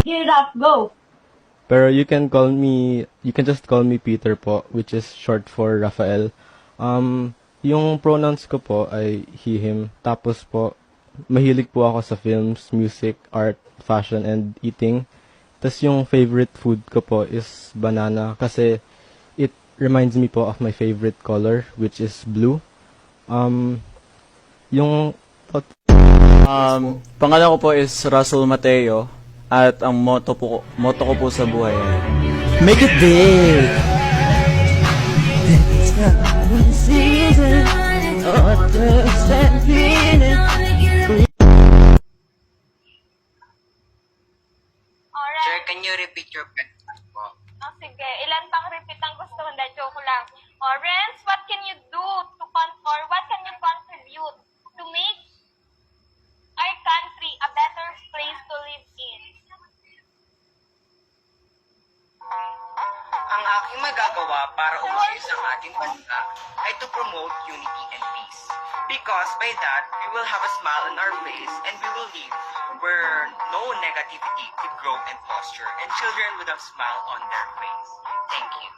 Gear up, go! Pero you can just call me Peter po, which is short for Rafael. Yung pronouns ko po ay he, him. Tapos po, mahilig po ako sa films, music, art, fashion, and eating. Tapos yung favorite food ko po is banana kasi it reminds me po of my favorite color, which is blue. Yung Pangalan ko po is Russell Mateo at ang motto ko po sa buhay ay Make it big! Sir, can you repeat your question po? Oh, sige, ilan pang repeat ang gusto mo? Dahil joke lang. Renz, what can you do or what can you contribute to make our country a better place to live in? Ang aking magagawa para umayos ang ating bansa ay to promote unity and peace. Because by that, we will have a smile on our face and we will live where no negativity could grow and posture and children would have smile on their face. Thank you.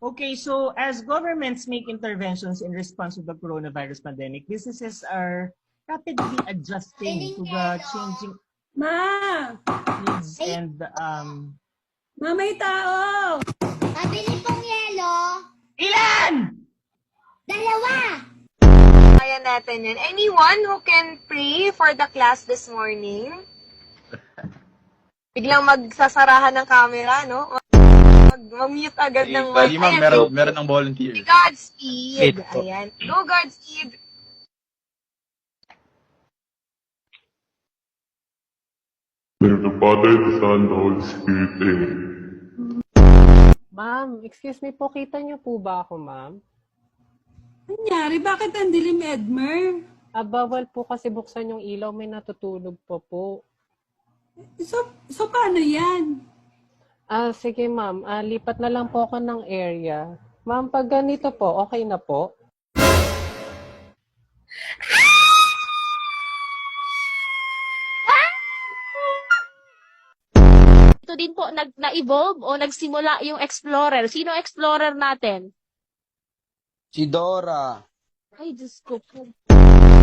Okay, so as governments make interventions in response to the coronavirus pandemic, businesses are rapidly adjusting to the changing needs and Ma, may tao! Pabili pong yelo. Ilan? Dalawa. Kaya natin yan. Anyone who can pray for the class this morning? Biglang magsasarahan ng camera, no? Mag-mute agad ng mic. Ma'am, meron ng volunteer. Godspeed. Ayan. Go, Godspeed. Name of the Father, the Son, the Holy Spirit. Amen. Ma'am, excuse me po, kita niyo po ba ako, ma'am? Nangyari? Bakit ang dilim, Edmer? Bawal po kasi buksan yung ilaw, may natutulog po. So paano yan? Sige ma'am, lipat na lang po ako ng area. Ma'am, pag ganito po, okay na po? Ito din po, na-evolve o nagsimula yung Explorer. Sino Explorer natin? Si Dora. Ay, Diyos ko po.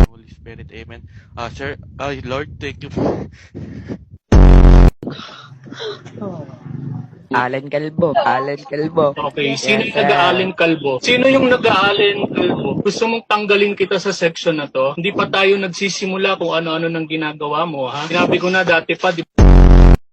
Holy Spirit, Amen. Sir, Lord, thank you. Allen Calvo. Okay, sino yung nag-Allen Calvo? Sino yung nag-Allen Calvo? Gusto mong tanggalin kita sa section na to? Hindi pa tayo nagsisimula kung ano-ano nang ginagawa mo, ha? Sinabi ko na dati pa, di